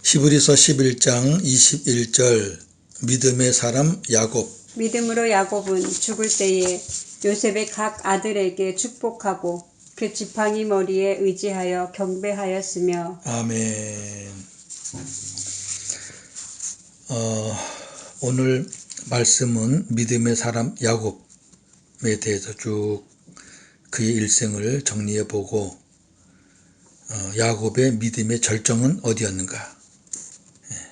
히브리서 11장 21절 믿음의 사람 야곱. 믿음으로 야곱은 죽을 때에 요셉의 각 아들에게 축복하고 그 지팡이 머리에 의지하여 경배하였으며. 아멘. 오늘 말씀은 믿음의 사람 야곱에 대해서 쭉 그의 일생을 정리해보고 야곱의 믿음의 절정은 어디였는가,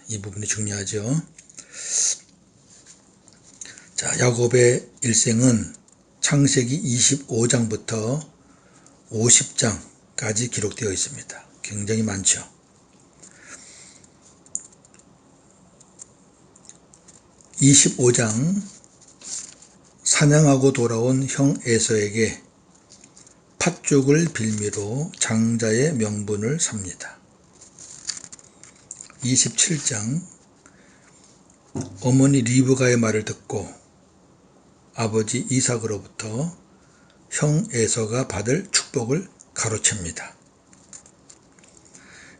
이 부분이 중요하죠. 자, 야곱의 일생은 창세기 25장부터 50장까지 기록되어 있습니다. 굉장히 많죠. (25장) 사냥하고 돌아온 형 에서에게 팥죽을 빌미로 장자의 명분을 삽니다. 27장 어머니 리브가의 말을 듣고 아버지 이삭으로부터 형 에서가 받을 축복을 가로챕니다.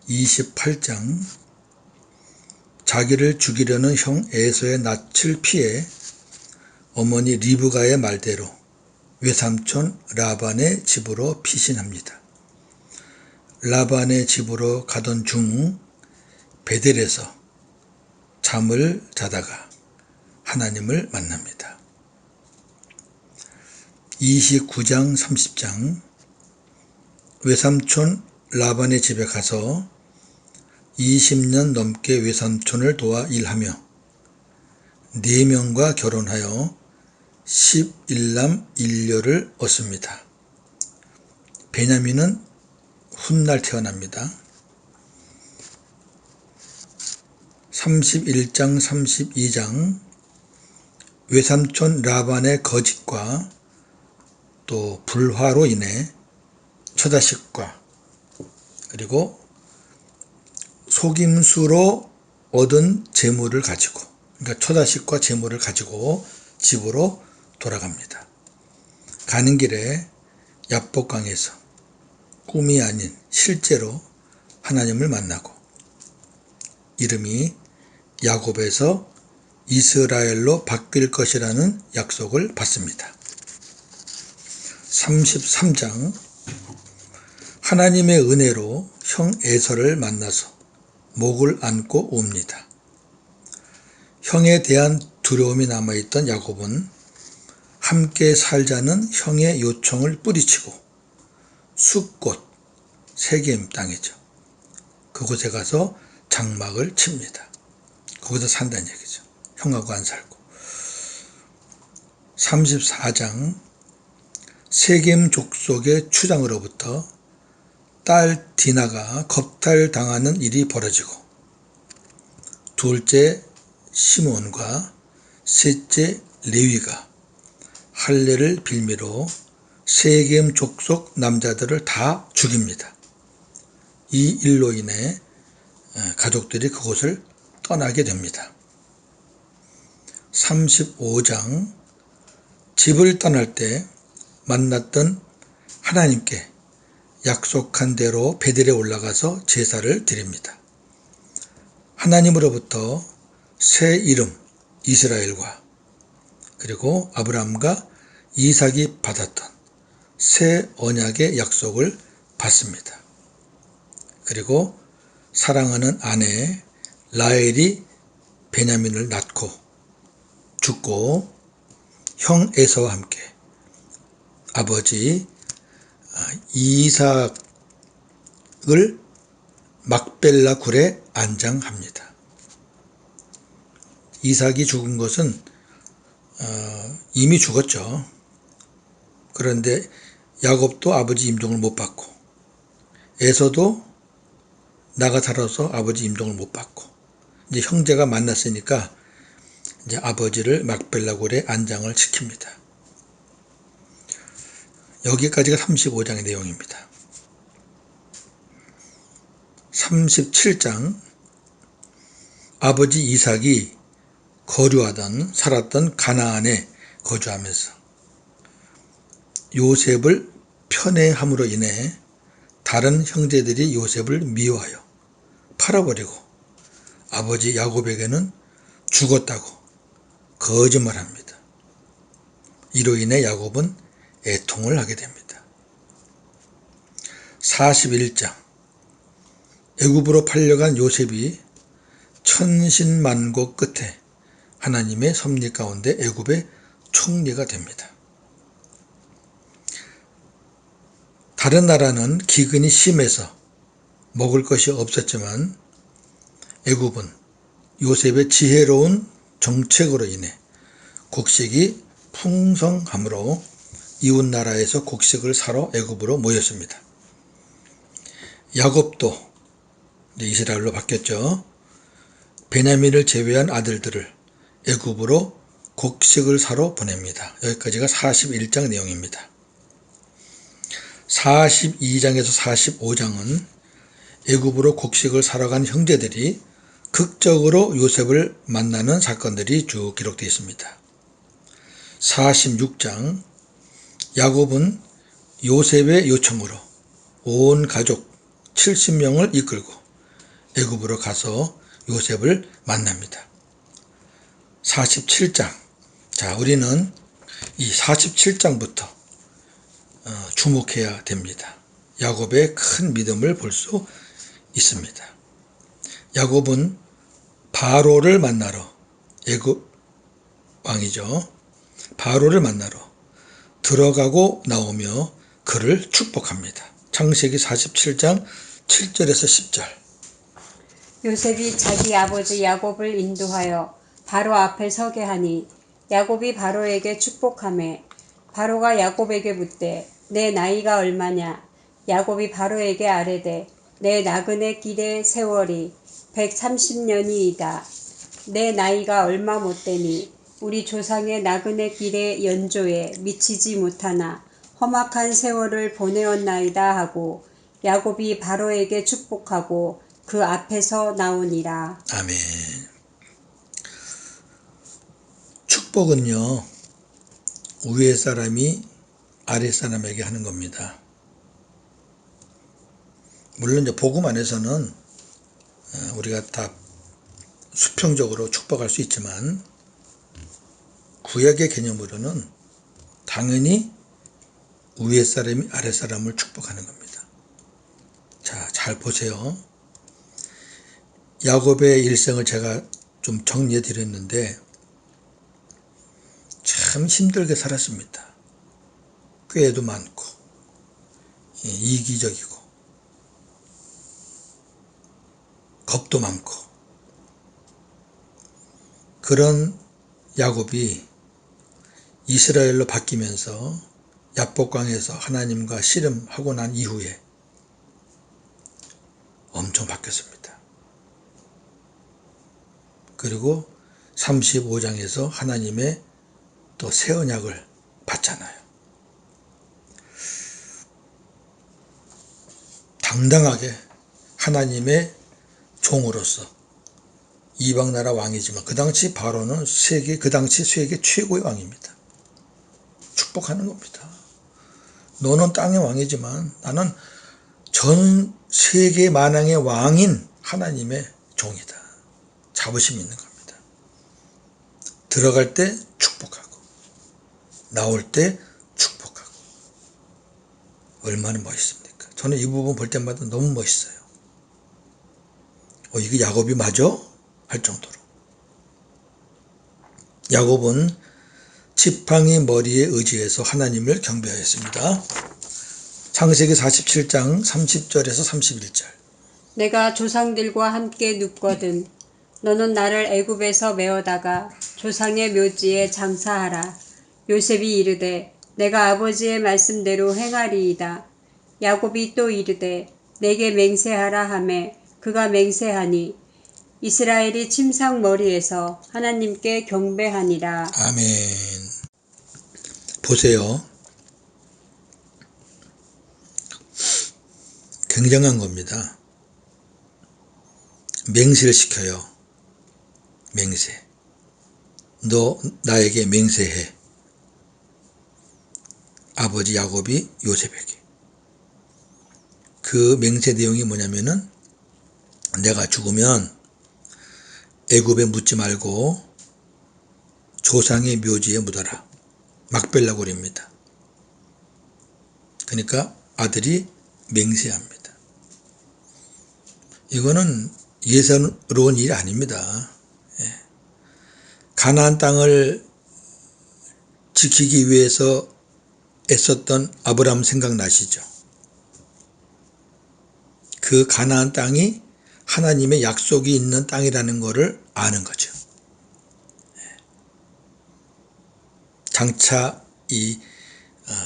28장 자기를 죽이려는 형 에서의 낯을 피해 어머니 리브가의 말대로 외삼촌 라반의 집으로 피신합니다. 라반의 집으로 가던 중 베델에서 잠을 자다가 하나님을 만납니다. 29장 30장 외삼촌 라반의 집에 가서 20년 넘게 외삼촌을 도와 일하며 4명과 결혼하여 11남 1녀를 얻습니다. 베냐민은 훗날 태어납니다. 31장 32장 외삼촌 라반의 거짓과 또 불화로 인해 처자식과 그리고 속임수로 얻은 재물을 가지고, 그러니까 처자식과 재물을 가지고 집으로 돌아갑니다. 가는 길에 야복강에서 꿈이 아닌 실제로 하나님을 만나고 이름이 야곱에서 이스라엘로 바뀔 것이라는 약속을 받습니다. 33장 하나님의 은혜로 형 에서를 만나서 목을 안고 옵니다. 형에 대한 두려움이 남아있던 야곱은 함께 살자는 형의 요청을 뿌리치고 숫곳 세겜 땅이죠. 그곳에 가서 장막을 칩니다. 거기서 산다는 얘기죠. 형하고 안 살고. 34장 세겜 족속의 추장으로부터 딸 디나가 겁탈당하는 일이 벌어지고 둘째 시몬과 셋째 레위가 할례를 빌미로 세겜 족속 남자들을 다 죽입니다. 이 일로 인해 가족들이 그곳을 떠나게 됩니다. 35장 집을 떠날 때 만났던 하나님께 약속한 대로 베델에 올라가서 제사를 드립니다. 하나님으로부터 새 이름 이스라엘과 그리고 아브라함과 이삭이 받았던 새 언약의 약속을 받습니다. 그리고 사랑하는 아내 라헬이 베냐민을 낳고 죽고 형 에서와 함께 아버지 이삭을 막벨라 굴에 안장합니다. 이삭이 죽은 것은 이미 죽었죠. 그런데 야곱도 아버지 임종을 못 받고 에서도 나가 살아서 아버지 임종을 못 받고 이제 형제가 만났으니까 이제 아버지를 막벨라 굴에 안장을 시킵니다. 여기까지가 35장의 내용입니다. 37장 아버지 이삭이 살았던 가나안에 거주하면서 요셉을 편애함으로 인해 다른 형제들이 요셉을 미워하여 팔아버리고 아버지 야곱에게는 죽었다고 거짓말합니다. 이로 인해 야곱은 애통을 하게 됩니다. 41장 애굽으로 팔려간 요셉이 천신만고 끝에 하나님의 섭리 가운데 애굽의 총리가 됩니다. 다른 나라는 기근이 심해서 먹을 것이 없었지만 애굽은 요셉의 지혜로운 정책으로 인해 곡식이 풍성함으로 이웃 나라에서 곡식을 사러 애굽으로 모였습니다. 야곱도 이스라엘로 바뀌었죠. 베냐민을 제외한 아들들을 애굽으로 곡식을 사러 보냅니다. 여기까지가 41장 내용입니다. 42장에서 45장은 애굽으로 곡식을 사러 간 형제들이 극적으로 요셉을 만나는 사건들이 쭉 기록되어 있습니다. 46장 야곱은 요셉의 요청으로 온 가족 70명을 이끌고 애굽으로 가서 요셉을 만납니다. 47장 자 우리는 이 47장부터 주목해야 됩니다. 야곱의 큰 믿음을 볼 수 있습니다. 야곱은 바로를 만나러 애굽 왕이죠. 바로를 만나러 들어가고 나오며 그를 축복합니다. 창세기 47장 7절에서 10절 요셉이 자기 아버지 야곱을 인도하여 바로 앞에 서게 하니 야곱이 바로에게 축복하매 바로가 야곱에게 묻되 내 나이가 얼마냐? 야곱이 바로에게 아뢰되 내 나그네 길의 세월이 130년이이다. 내 나이가 얼마 못되니 우리 조상의 나그네 길의 연조에 미치지 못하나 험악한 세월을 보내었나이다 하고 야곱이 바로에게 축복하고 그 앞에서 나오니라. 아멘. 축복은요 위에 사람이 아래 사람에게 하는 겁니다. 물론 이제 복음 안에서는 우리가 다 수평적으로 축복할 수 있지만 구약의 개념으로는 당연히 위에 사람이 아래 사람을 축복하는 겁니다. 자, 잘 보세요. 야곱의 일생을 제가 좀 정리해 드렸는데 참 힘들게 살았습니다. 꾀도 많고 이기적이고 겁도 많고 그런 야곱이 이스라엘로 바뀌면서 야복강에서 하나님과 씨름하고 난 이후에 엄청 바뀌었습니다. 그리고 35장에서 하나님의 또 새 언약을 받잖아요. 당당하게 하나님의 종으로서 이방 나라 왕이지만 그 당시 바로는 그 당시 세계 최고의 왕입니다. 축복하는 겁니다. 너는 땅의 왕이지만 나는 전 세계 만왕의 왕인 하나님의 종이다. 자부심 있는 겁니다. 들어갈 때 축복하고 나올 때 축복하고 얼마나 멋있습니까? 저는 이 부분 볼 때마다 너무 멋있어요. 이게 야곱이 맞아? 할 정도로. 야곱은 지팡이 머리에 의지해서 하나님을 경배하였습니다. 창세기 47장 30절에서 31절 내가 조상들과 함께 눕거든 너는 나를 애굽에서 메어다가 조상의 묘지에 장사하라. 요셉이 이르되 내가 아버지의 말씀대로 행하리이다. 야곱이 또 이르되 내게 맹세하라 하매 그가 맹세하니 이스라엘이 침상머리에서 하나님께 경배하니라. 아멘. 보세요. 굉장한 겁니다. 맹세를 시켜요. 맹세. 너 나에게 맹세해. 아버지 야곱이 요셉에게. 그 맹세 내용이 뭐냐면은 내가 죽으면 애굽에 묻지 말고 조상의 묘지에 묻어라. 막벨라 굴입니다. 그러니까 아들이 맹세합니다. 이거는 예사로운 일이 아닙니다. 가나안 땅을 지키기 위해서 애썼던 아브라함 생각나시죠? 그 가나안 땅이 하나님의 약속이 있는 땅이라는 것을 아는 거죠. 장차 이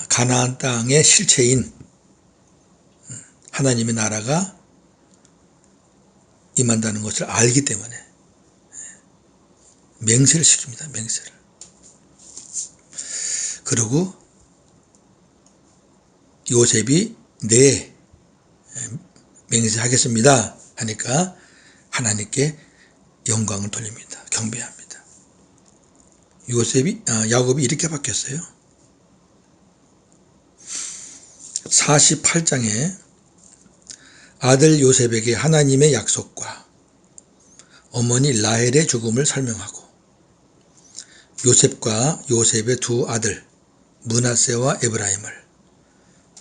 가나안 땅의 실체인 하나님의 나라가 임한다는 것을 알기 때문에 맹세를 시킵니다. 맹세를. 그리고 요셉이 네 맹세하겠습니다 하니까 하나님께 영광을 돌립니다. 경배합니다. 야곱이 이렇게 바뀌었어요. 48장에 아들 요셉에게 하나님의 약속과 어머니 라헬의 죽음을 설명하고 요셉과 요셉의 두 아들 므낫세와 에브라임을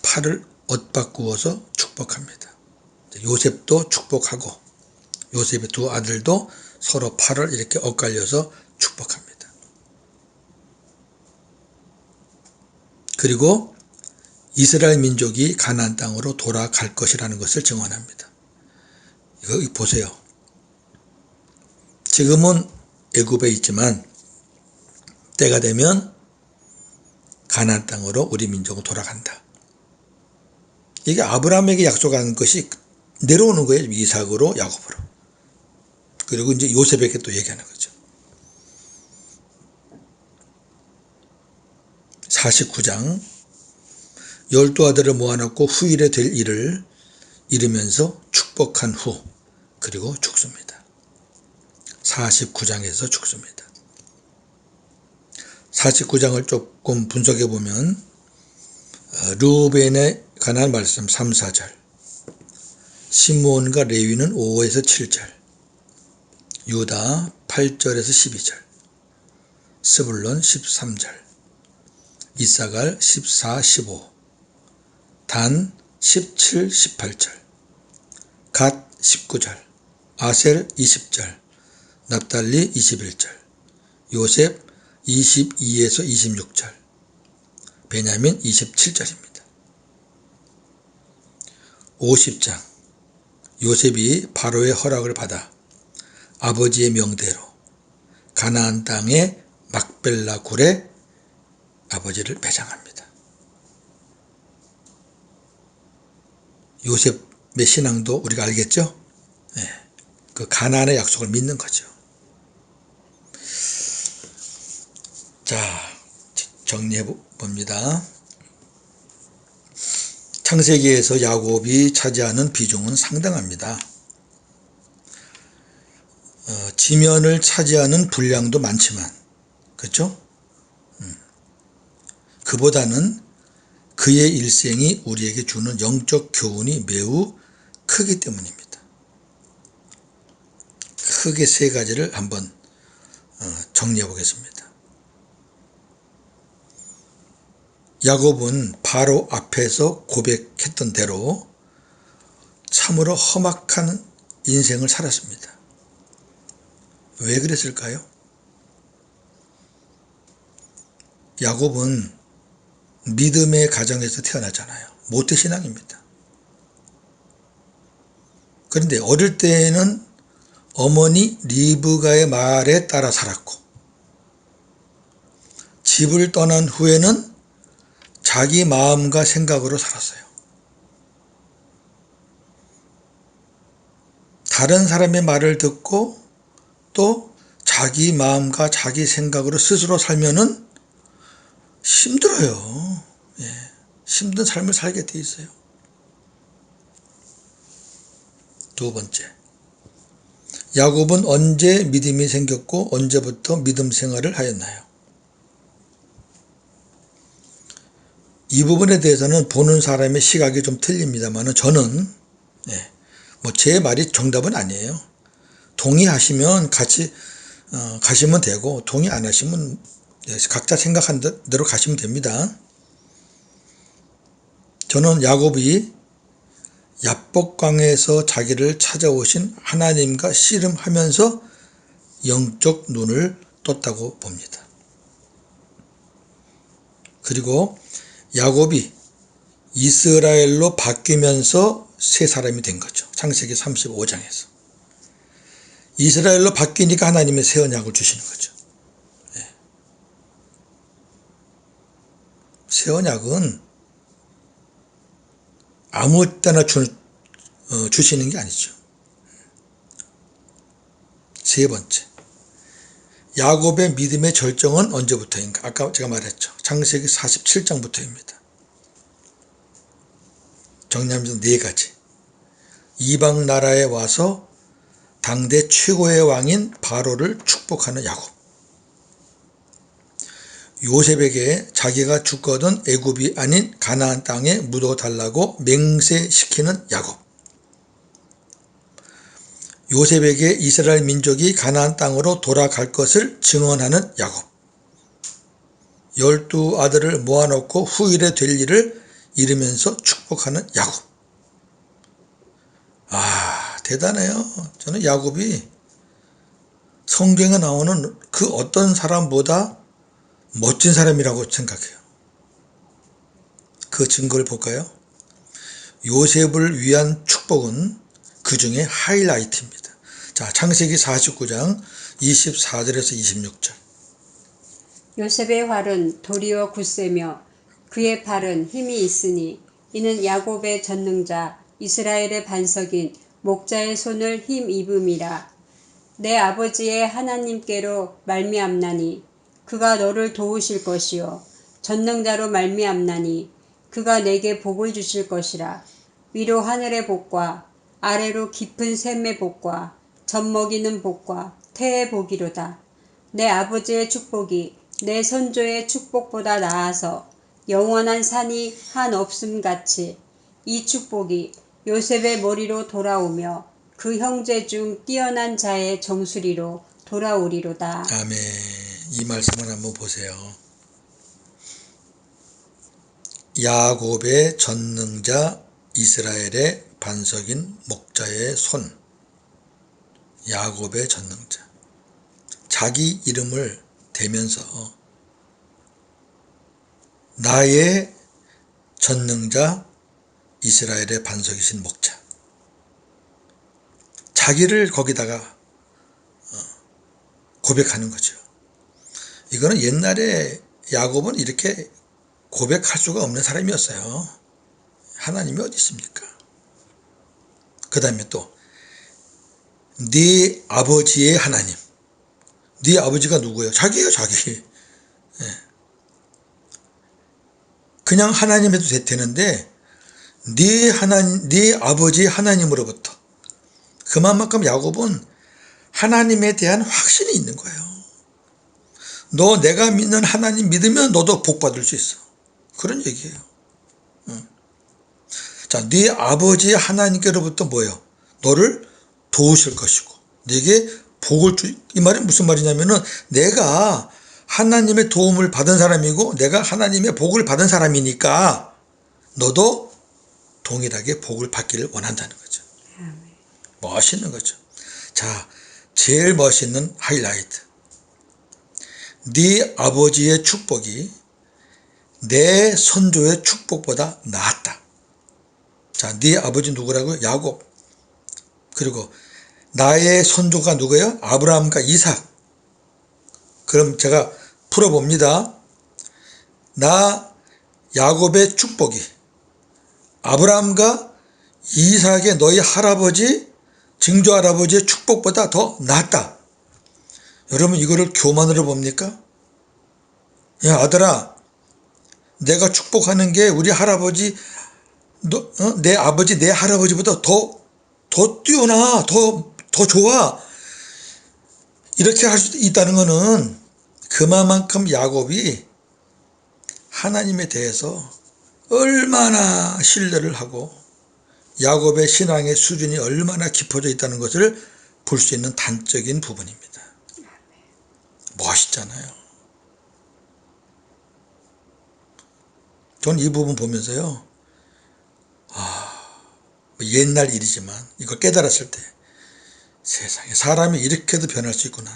팔을 엇바꾸어서 축복합니다. 요셉도 축복하고 요셉의 두 아들도 서로 팔을 이렇게 엇갈려서 축복합니다. 그리고 이스라엘 민족이 가나안 땅으로 돌아갈 것이라는 것을 증언합니다. 이거 보세요. 지금은 애굽에 있지만 때가 되면 가나안 땅으로 우리 민족은 돌아간다. 이게 아브라함에게 약속한 것이 내려오는 거예요. 이삭으로 야곱으로. 그리고 이제 요셉에게 또 얘기하는 거죠. 49장 12아들을 모아놓고 후일에 될 일을 이루면서 축복한 후 그리고 죽습니다. 49장에서 죽습니다. 49장을 조금 분석해 보면 르우벤에 관한 말씀 3, 4절, 시므온과 레위는 5에서 7절, 유다 8절에서 12절, 스불론 13절, 이사갈 14, 15, 단 17, 18절, 갓 19절, 아셀 20절, 납달리 21절, 요셉 22에서 26절, 베냐민 27절입니다. 50장 요셉이 바로의 허락을 받아 아버지의 명대로 가나안 땅의 막벨라 굴에 아버지를 매장합니다. 요셉의 신앙도 우리가 알겠죠? 그 가나안의 약속을 믿는 거죠. 자, 정리해 봅니다. 창세기에서 야곱이 차지하는 비중은 상당합니다. 지면을 차지하는 분량도 많지만, 그렇죠? 그보다는 그의 일생이 우리에게 주는 영적 교훈이 매우 크기 때문입니다. 크게 세 가지를 한번 정리해 보겠습니다. 야곱은 바로 앞에서 고백했던 대로 참으로 험악한 인생을 살았습니다. 왜 그랬을까요? 야곱은 믿음의 가정에서 태어났잖아요. 모태신앙입니다. 그런데 어릴 때에는 어머니 리브가의 말에 따라 살았고 집을 떠난 후에는 자기 마음과 생각으로 살았어요. 다른 사람의 말을 듣고 또 자기 마음과 자기 생각으로 스스로 살면은 힘들어요. 힘든 삶을 살게 돼 있어요. 두 번째, 야곱은 언제 믿음이 생겼고 언제부터 믿음 생활을 하였나요? 이 부분에 대해서는 보는 사람의 시각이 좀 틀립니다만 저는 제 말이 정답은 아니에요. 동의하시면 같이 가시면 되고, 동의 안 하시면 각자 생각한 대로 가시면 됩니다. 저는 야곱이 야복강에서 자기를 찾아오신 하나님과 씨름하면서 영적 눈을 떴다고 봅니다. 그리고 야곱이 이스라엘로 바뀌면서 새 사람이 된 거죠. 창세기 35장에서. 이스라엘로 바뀌니까 하나님의 새 언약을 주시는 거죠. 새 언약은 아무 때나 주시는 게 아니죠. 세 번째, 야곱의 믿음의 절정은 언제부터인가? 아까 제가 말했죠. 창세기 47장부터입니다. 정리하면서 네 가지. 이방 나라에 와서 당대 최고의 왕인 바로를 축복하는 야곱. 요셉에게 자기가 죽거든 애굽이 아닌 가나안 땅에 묻어달라고 맹세시키는 야곱. 요셉에게 이스라엘 민족이 가나안 땅으로 돌아갈 것을 증언하는 야곱. 12 아들을 모아놓고 후일에 될 일을 이루면서 축복하는 야곱. 대단해요. 저는 야곱이 성경에 나오는 그 어떤 사람보다 멋진 사람이라고 생각해요. 그 증거를 볼까요? 요셉을 위한 축복은 그 중에 하이라이트입니다. 자, 창세기 49장 24절에서 26절. 요셉의 활은 도리어 굳세며 그의 팔은 힘이 있으니 이는 야곱의 전능자 이스라엘의 반석인 목자의 손을 힘 입음이라. 내 아버지의 하나님께로 말미암나니 그가 너를 도우실 것이요 전능자로 말미암나니 그가 내게 복을 주실 것이라. 위로 하늘의 복과 아래로 깊은 샘의 복과 젖먹이는 복과 태의 복이로다. 내 아버지의 축복이 내 선조의 축복보다 나아서 영원한 산이 한 없음같이 이 축복이 요셉의 머리로 돌아오며 그 형제 중 뛰어난 자의 정수리로 돌아오리로다. 아멘. 이 말씀을 한번 보세요. 야곱의 전능자 이스라엘의 반석인 목자의 손. 야곱의 전능자. 자기 이름을 대면서 나의 전능자 이스라엘의 반석이신 목자. 자기를 거기다가 고백하는 거죠. 이거는 옛날에 야곱은 이렇게 고백할 수가 없는 사람이었어요. 하나님이 어디 있습니까? 그 다음에 또 네 아버지의 하나님. 네 아버지가 누구예요? 자기예요, 자기. 그냥 하나님 해도 되는데 네 아버지 하나님으로부터. 그만큼 야곱은 하나님에 대한 확신이 있는 거예요. 너 내가 믿는 하나님 믿으면 너도 복 받을 수 있어. 그런 얘기예요. 자, 네 아버지 하나님께로부터 뭐예요? 너를 도우실 것이고 네게 복을 이 말이 무슨 말이냐면은 내가 하나님의 도움을 받은 사람이고 내가 하나님의 복을 받은 사람이니까 너도 동일하게 복을 받기를 원한다는 거죠. 멋있는 거죠. 자, 제일 멋있는 하이라이트. 네 아버지의 축복이 내 선조의 축복보다 낫다. 자, 네 아버지 누구라고요? 야곱. 그리고 나의 선조가 누구예요? 아브라함과 이삭. 그럼 제가 풀어봅니다. 나 야곱의 축복이 아브라함과 이삭의 너희 할아버지, 증조 할아버지의 축복보다 더 낫다. 여러분 이거를 교만으로 봅니까? 야 아들아, 내가 축복하는 게 우리 할아버지, 내 아버지, 내 할아버지보다 더 뛰어나, 더 좋아. 이렇게 할 수 있다는 것은 그만큼 야곱이 하나님에 대해서 얼마나 신뢰를 하고 야곱의 신앙의 수준이 얼마나 깊어져 있다는 것을 볼 수 있는 단적인 부분입니다. 멋있잖아요. 저는 이 부분 보면서요, 옛날 일이지만 이걸 깨달았을 때 세상에 사람이 이렇게도 변할 수 있구나.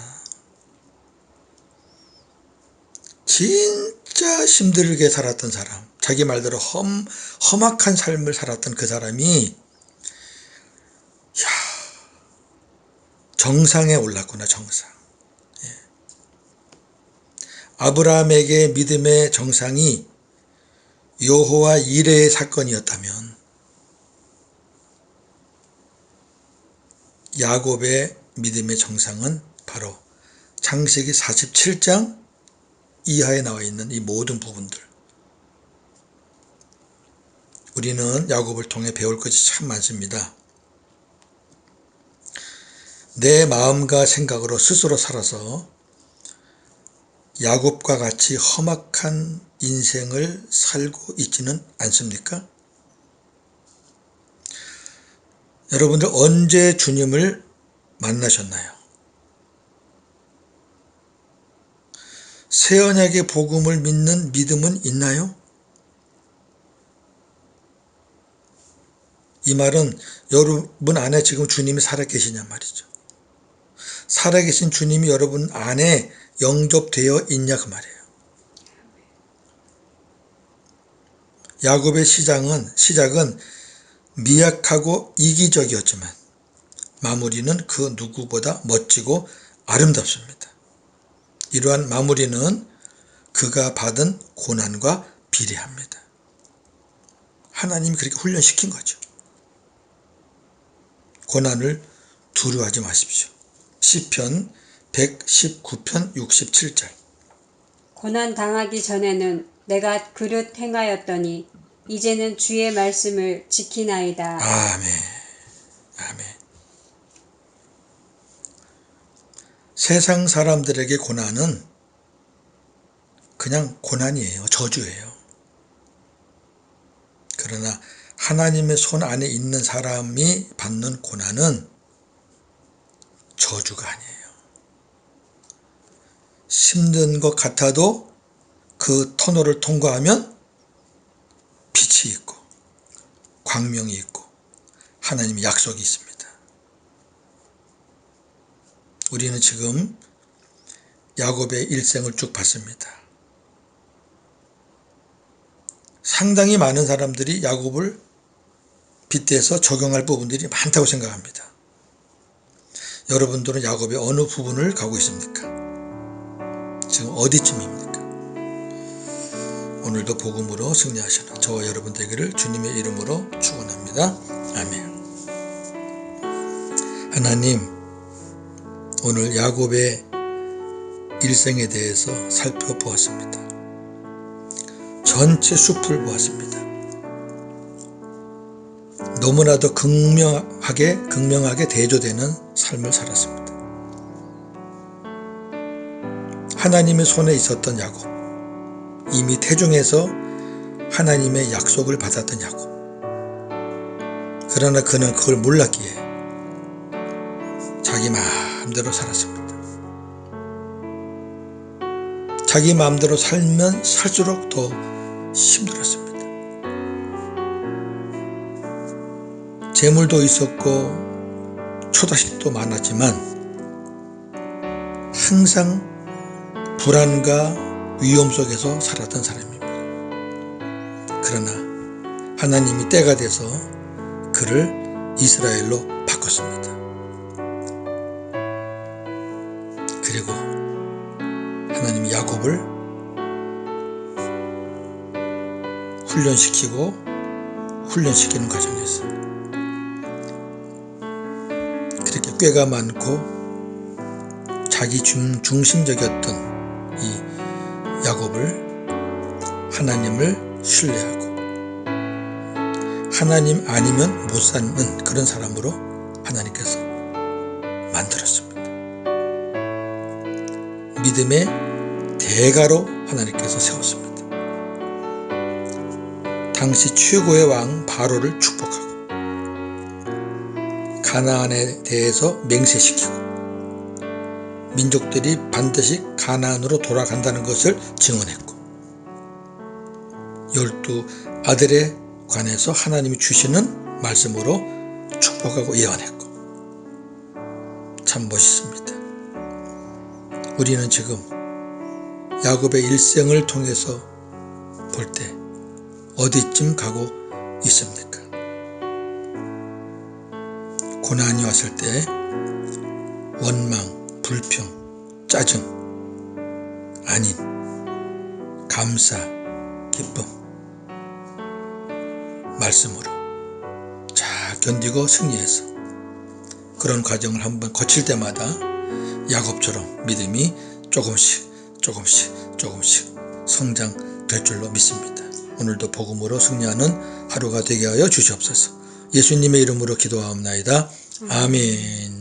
진짜 힘들게 살았던 사람, 자기 말대로 험악한 삶을 살았던 그 사람이 정상에 올랐구나. 정상. 아브라함에게 믿음의 정상이 여호와 이레의 사건이었다면 야곱의 믿음의 정상은 바로 창세기 47장 이하에 나와 있는 이 모든 부분들. 우리는 야곱을 통해 배울 것이 참 많습니다. 내 마음과 생각으로 스스로 살아서 야곱과 같이 험악한 인생을 살고 있지는 않습니까? 여러분들 언제 주님을 만나셨나요? 새 언약의 복음을 믿는 믿음은 있나요? 이 말은 여러분 안에 지금 주님이 살아계시냐 말이죠. 살아계신 주님이 여러분 안에 영접되어 있냐 그 말이에요. 야곱의 시작은 미약하고 이기적이었지만 마무리는 그 누구보다 멋지고 아름답습니다. 이러한 마무리는 그가 받은 고난과 비례합니다. 하나님이 그렇게 훈련시킨 거죠. 고난을 두려워하지 마십시오. 시편 119편 67절. 고난 당하기 전에는 내가 그릇 행하였더니 이제는 주의 말씀을 지키나이다. 아멘. 아멘. 세상 사람들에게 고난은 그냥 고난이에요. 저주예요. 그러나 하나님의 손 안에 있는 사람이 받는 고난은 저주가 아니에요. 힘든 것 같아도 그 터널을 통과하면 빛이 있고 광명이 있고 하나님의 약속이 있습니다. 우리는 지금 야곱의 일생을 쭉 봤습니다. 상당히 많은 사람들이 야곱을 빗대서 적용할 부분들이 많다고 생각합니다. 여러분들은 야곱의 어느 부분을 가고 있습니까? 지금 어디쯤입니까? 오늘도 복음으로 승리하시는 저와 여러분 되기를 주님의 이름으로 축원합니다. 아멘. 하나님, 오늘 야곱의 일생에 대해서 살펴보았습니다. 전체 숲을 보았습니다. 너무나도 극명하게 대조되는 삶을 살았습니다. 하나님의 손에 있었던 야곱, 이미 태중에서 하나님의 약속을 받았던 야곱. 그러나 그는 그걸 몰랐기에 자기 마음대로 살았습니다. 자기 마음대로 살면 살수록 더 힘들었습니다. 재물도 있었고 초다식도 많았지만 항상 불안과 위험 속에서 살았던 사람입니다. 그러나 하나님이 때가 돼서 그를 이스라엘로 바꿨습니다. 그리고 하나님이 야곱을 훈련시키는 과정에서 그렇게 꾀가 많고 자기 중심적이었던 이 야곱을 하나님을 신뢰하고 하나님 아니면 못 사는 그런 사람으로 하나님께서 만들었습니다. 믿음의 대가로 하나님께서 세웠습니다. 당시 최고의 왕 바로를 축복하고 가나안에 대해서 맹세시키고 민족들이 반드시 가나안으로 돌아간다는 것을 증언했고 12 아들에 관해서 하나님이 주시는 말씀으로 축복하고 예언했고 참 멋있습니다. 우리는 지금 야곱의 일생을 통해서 볼 때 어디쯤 가고 있습니까? 고난이 왔을 때 원망, 불평, 짜증 아닌 감사, 기쁨 말씀으로 잘 견디고 승리해서 그런 과정을 한번 거칠 때마다 야곱처럼 믿음이 조금씩 성장될 줄로 믿습니다. 오늘도 복음으로 승리하는 하루가 되게 하여 주시옵소서. 예수님의 이름으로 기도하옵나이다. 아멘.